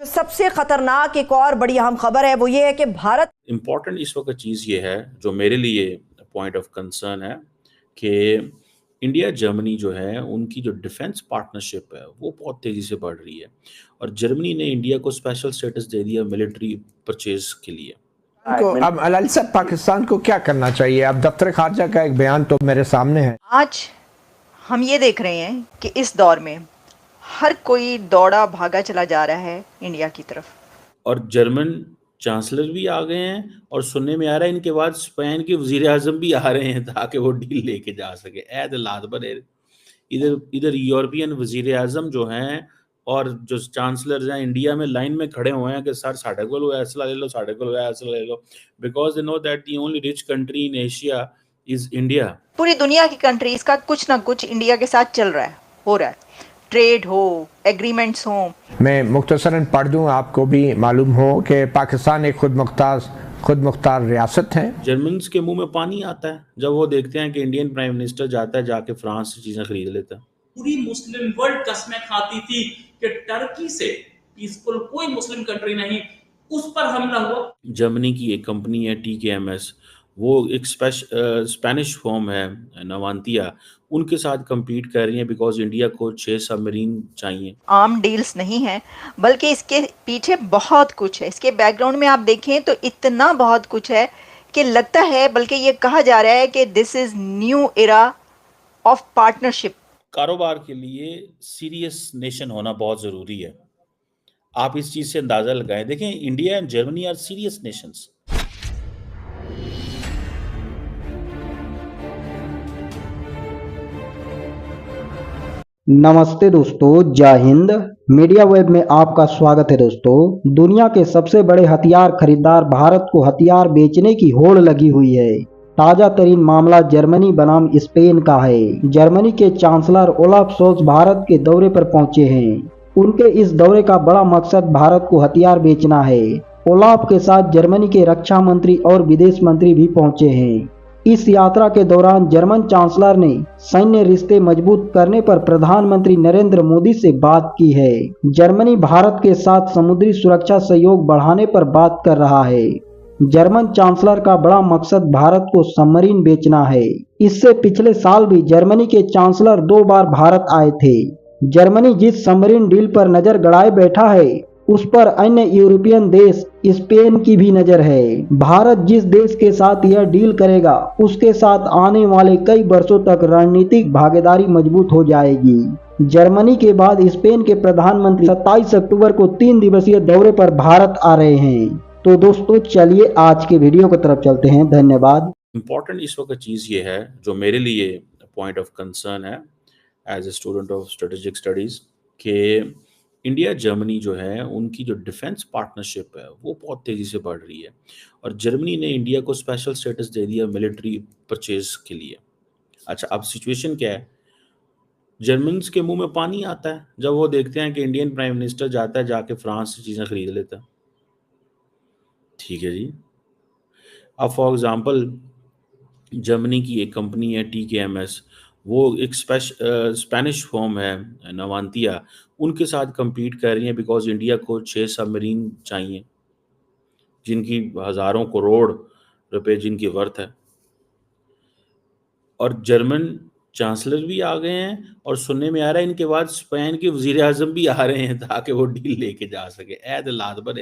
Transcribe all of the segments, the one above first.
सबसे खतरनाक एक और बड़ी अहम खबर है वो ये है कि भारत इम्पॉर्टेंट इस वक्त चीज़ ये है जो मेरे लिए पॉइंट ऑफ कंसर्न है कि इंडिया जर्मनी जो है उनकी जो डिफेंस पार्टनरशिप है वो बहुत तेज़ी से बढ़ रही है और जर्मनी ने इंडिया को स्पेशल स्टेटस दे दिया मिलिट्री परचेज के लिए। को अब अलाल साहब पाकिस्तान को क्या करना चाहिए? अब दफ्तर खारजा का एक बयान तो मेरे सामने है। आज हम ये देख रहे हैं कि इस दौर में हर कोई दौड़ा भागा चला जा रहा है इंडिया की तरफ। और जर्मन चांसलर भी आ गए हैं और सुनने में आ रहा है इनके बाद स्पेन के वजीर आजम भी आ रहे हैं ताकि वो डील लेके जा सके। ऐद लादबर इधर इधर यूरोपियन वजीर आजम जो हैं और जो चांसलर हैं इंडिया में लाइन में खड़े हुए हैं कि सर साढ़े को फैसला ले लो, साढ़े को फैसला ले लो, because they know that the only rich country in Asia is India. पूरी दुनिया की कंट्रीज का कुछ ना कुछ इंडिया के साथ चल रहा है, हो रहा है, ट्रेड हो, एग्रीमेंट्स हो। मैं मुख्तसरन पढ़ दूं, आपको भी मालूम हो कि पाकिस्तान एक खुद मुख्तार रियासत है। जर्मन्स के मुंह में पानी आता है जब वो देखते हैं कि इंडियन प्राइम मिनिस्टर जाता है जाके फ्रांस से चीजें खरीद लेता है। पूरी मुस्लिम वर्ल्ड कसमें खाती थी कि टर्की से पीसफुल कोई मुस्लिम कंट्री नहीं, उस पर हमला हुआ। जर्मनी की एक कंपनी है TKMS, वो एक स्पेनिश फर्म है नवांतिया, उनके साथ compete कर रही है बिकॉज इंडिया को 6 सबमरीन चाहिए। आम डील्स नहीं है बल्कि इसके पीछे बहुत कुछ है। इसके बैकग्राउंड में आप देखें तो इतना बहुत कुछ है कि लगता है, बल्कि ये कहा जा रहा है कि this is new era of partnership. कारोबार के लिए सीरियस नेशन होना बहुत ज़रूरी है। आप इस चीज़ से अंदाज़ा लगाएं। देखें, India and Germany are serious nations. नमस्ते दोस्तों, जय हिंद। मीडिया वेब में आपका स्वागत है। दोस्तों, दुनिया के सबसे बड़े हथियार खरीदार भारत को हथियार बेचने की होड़ लगी हुई है। ताजा तरीन मामला जर्मनी बनाम स्पेन का है। जर्मनी के चांसलर ओलाफ शोल्ज भारत के दौरे पर पहुंचे हैं। उनके इस दौरे का बड़ा मकसद भारत को हथियार बेचना है। ओलाफ के साथ जर्मनी के रक्षा मंत्री और विदेश मंत्री भी पहुंचे हैं। इस यात्रा के दौरान जर्मन चांसलर ने सैन्य रिश्ते मजबूत करने पर प्रधानमंत्री नरेंद्र मोदी से बात की है। जर्मनी भारत के साथ समुद्री सुरक्षा सहयोग बढ़ाने पर बात कर रहा है। जर्मन चांसलर का बड़ा मकसद भारत को सबमरीन बेचना है। इससे पिछले साल भी जर्मनी के चांसलर 2 बार भारत आए थे। जर्मनी जिस सबमरीन डील पर नजर गड़ाए बैठा है उस पर अन्य यूरोपियन देश स्पेन की भी नजर है। भारत जिस देश के साथ यह डील करेगा उसके साथ आने वाले कई वर्षों तक रणनीतिक भागीदारी मजबूत हो जाएगी। जर्मनी के बाद स्पेन के प्रधानमंत्री 27 अक्टूबर को 3 दिवसीय दौरे पर भारत आ रहे हैं। तो दोस्तों, चलिए आज के वीडियो की तरफ चलते हैं। धन्यवाद। इम्पॉर्टेंट इस वक्त चीज़ ये है जो मेरे लिए पॉइंट ऑफ कंसर्न है as a student of strategic studies कि इंडिया जर्मनी जो है उनकी जो डिफेंस पार्टनरशिप है वो बहुत तेज़ी से बढ़ रही है और जर्मनी ने इंडिया को स्पेशल स्टेटस दे दिया मिलिट्री परचेज के लिए। अच्छा, अब सिचुएशन क्या है? जर्मन्स के मुंह में पानी आता है जब वो देखते हैं कि इंडियन प्राइम मिनिस्टर जाता है जाके फ्रांस से चीज़ें खरीद लेता है। ठीक है जी। अब फॉर एग्जांपल जर्मनी की एक कंपनी है TKMS, वो एक स्पेनिश फर्म है नवांतिया, उनके साथ compete कर रही है बिकॉज इंडिया को 6 सबमरीन चाहिए जिनकी हज़ारों करोड़ रुपए जिनकी वर्थ है। और जर्मन चांसलर भी आ गए हैं और सुनने में आ रहा है इनके बाद स्पेन के वजीर आजम भी आ रहे हैं ताकि वो डील लेके जा सके। ऐद लादबर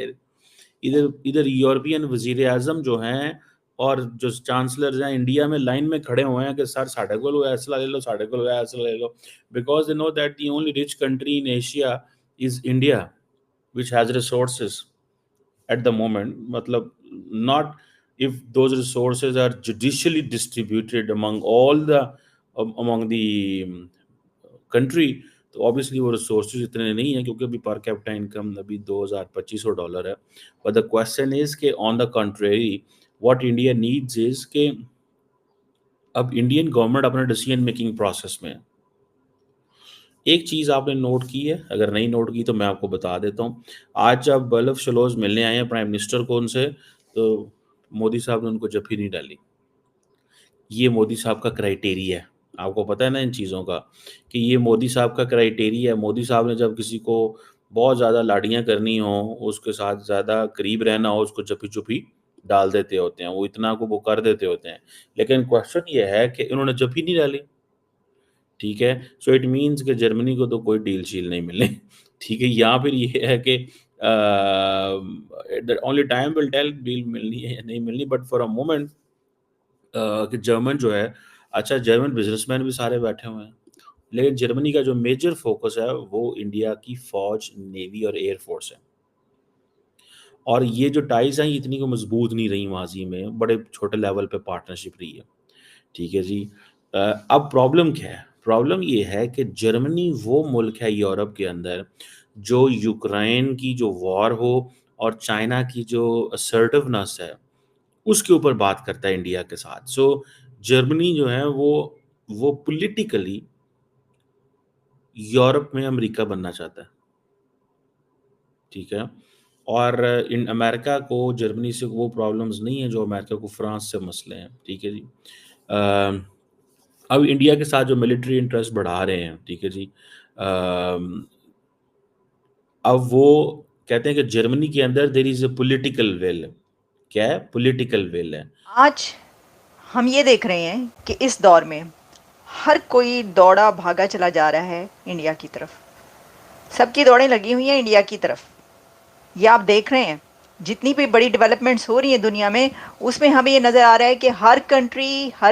इधर इधर यूरोपियन वजीर आजम जो हैं और जो चांसलर हैं इंडिया में लाइन में खड़े हुए हैं कि सर साढ़े को फैसला ले लो, साढ़े को फैसला ले लो, because they know that the only rich country in Asia is India which has resources at the moment, matlab not if those resources are judicially distributed among all the among the country, तो obviously वो resources इतने नहीं है क्योंकि अभी per capita income अभी $2,2500 है। But the question is के on the contrary what India needs is के अब इंडियन गवर्नमेंट अपना डिसीजन मेकिंग प्रोसेस में है। एक चीज़ आपने नोट की है, अगर नहीं नोट की तो मैं आपको बता देता हूँ। आज जब बल्लभ शलोच मिलने आए हैं प्राइम मिनिस्टर को उनसे, तो मोदी साहब ने उनको जफ्फी नहीं डाली। ये मोदी साहब का क्राइटेरिया है, आपको पता है ना इन चीज़ों का कि ये मोदी साहब का क्राइटेरिया है। मोदी साहब ने जब किसी को बहुत ज़्यादा लाड़ियाँ करनी हो, उसके साथ ज़्यादा करीब रहना हो, उसको चुपी-चुपी डाल देते होते हैं, वो इतना को वो कर देते होते हैं। लेकिन क्वेश्चन ये है कि इन्होंने जफ़ी नहीं डाली, ठीक है? सो इट मीन्स कि जर्मनी को तो कोई डील-शील नहीं मिलनी, ठीक है? या फिर ये है कि the only time will tell deal मिलनी है या नहीं मिलनी, बट फॉर अ मोमेंट कि जर्मन जो है, अच्छा जर्मन बिज़नेसमैन भी सारे बैठे हुए हैं। लेकिन जर्मनी का जो मेजर फ़ोकस है वो इंडिया की फ़ौज, नेवी और एयर फ़ोर्स है। और ये जो टाइज़ हैं, ये इतनी को मज़बूत नहीं रही माज़ी में, बड़े छोटे लेवल पे पार्टनरशिप रही है। ठीक है जी। अब प्रॉब्लम क्या है? प्रॉब्लम ये है कि जर्मनी वो मुल्क है यूरोप के अंदर जो यूक्रेन की जो वॉर हो और चाइना की जो असर्टिवनेस है, उसके ऊपर बात करता है इंडिया के साथ। सो जर्मनी जो है वो पॉलिटिकली यूरोप में अमेरिका बनना चाहता है, ठीक है? और इन अमेरिका को जर्मनी से वो प्रॉब्लम्स नहीं है जो अमेरिका को फ्रांस से मसले हैं, ठीक है जी? अ, अब इंडिया के साथ जो मिलिट्री इंटरेस्ट बढ़ा रहे हैं, ठीक है जी? अब वो कहते हैं कि जर्मनी के अंदर there is a political will. क्या है? पॉलिटिकल विल है। आज हम ये देख रहे हैं कि इस दौर में हर कोई दौड़ा भागा चला जा रहा है इंडिया की तरफ। सबकी दौड़ें लगी हुई हैं इंडिया की तरफ। ये आप देख रहे हैं, जितनी भी बड़ी डेवलपमेंट्स हो रही हैं दुनिया में, उसमें हमें ये नज़र आ रहा है कि हर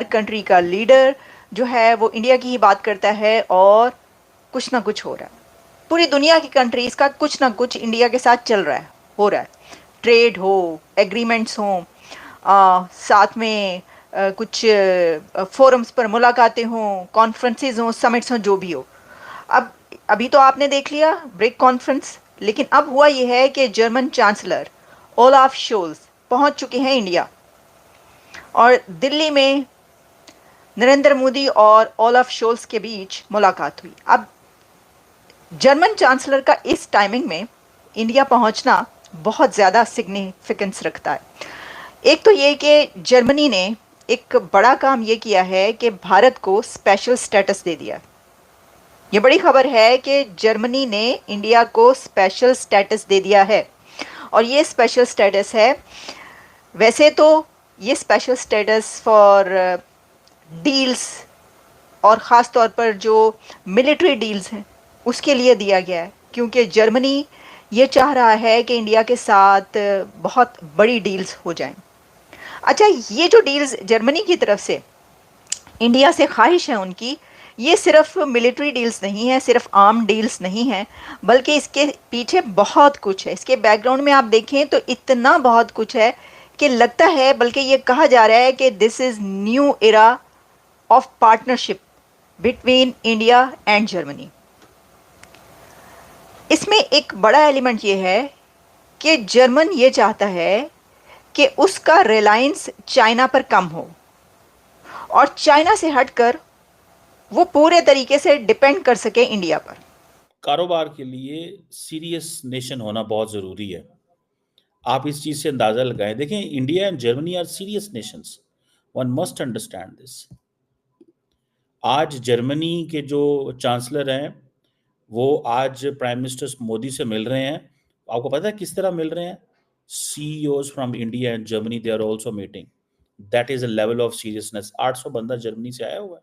कंट्री का लीडर जो है वो इंडिया की ही बात करता है और कुछ ना कुछ हो रहा है। पूरी दुनिया की कंट्रीज़ का कुछ ना कुछ इंडिया के साथ चल रहा है, हो रहा है। ट्रेड हो, एग्रीमेंट्स हों, साथ में कुछ फोरम्स पर मुलाकातें हों, कॉन्फ्रेंसेस हों, समिट्स हों, जो भी हो। अब अभी तो आपने देख लिया ब्रेक कॉन्फ्रेंस, लेकिन अब हुआ यह है कि जर्मन चांसलर ओलाफ शोल्स पहुंच चुके हैं इंडिया, और दिल्ली में नरेंद्र मोदी और ओलाफ शोल्स के बीच मुलाकात हुई। अब जर्मन चांसलर का इस टाइमिंग में इंडिया पहुंचना बहुत ज़्यादा सिग्निफिकेंस रखता है। एक तो ये कि जर्मनी ने एक बड़ा काम ये किया है कि भारत को स्पेशल स्टेटस दे दिया। ये बड़ी खबर है कि जर्मनी ने इंडिया को स्पेशल स्टेटस दे दिया है, और ये स्पेशल स्टेटस है, वैसे तो ये स्पेशल स्टेटस फॉर डील्स और ख़ास तौर पर जो मिलिट्री डील्स हैं उसके लिए दिया गया है, क्योंकि जर्मनी ये चाह रहा है कि इंडिया के साथ बहुत बड़ी डील्स हो जाएं। अच्छा, ये जो डील्स जर्मनी की तरफ से इंडिया से ख्वाहिश है उनकी, ये सिर्फ मिलिट्री डील्स नहीं है, सिर्फ आर्म डील्स नहीं है, बल्कि इसके पीछे बहुत कुछ है। इसके बैकग्राउंड में आप देखें तो इतना बहुत कुछ है कि लगता है, बल्कि ये कहा जा रहा है कि this is new era of partnership between India and Germany. इसमें एक बड़ा एलिमेंट ये है कि जर्मन ये चाहता है कि उसका रिलायंस चाइना पर कम हो, और चाइना से हटकर वो पूरे तरीके से डिपेंड कर सके इंडिया पर। कारोबार के लिए सीरियस नेशन होना बहुत ज़रूरी है। आप इस चीज़ से अंदाज़ा लगाएं। देखें, India and Germany are serious nations, one must understand this. आज जर्मनी के जो चांसलर हैं वो आज प्राइम मिनिस्टर मोदी से मिल रहे हैं। आपको पता है किस तरह मिल रहे हैं? CEOs from India and Germany, they are also meeting. That is a level of seriousness. 800 बंदा जर्मनी से आया हुआ है।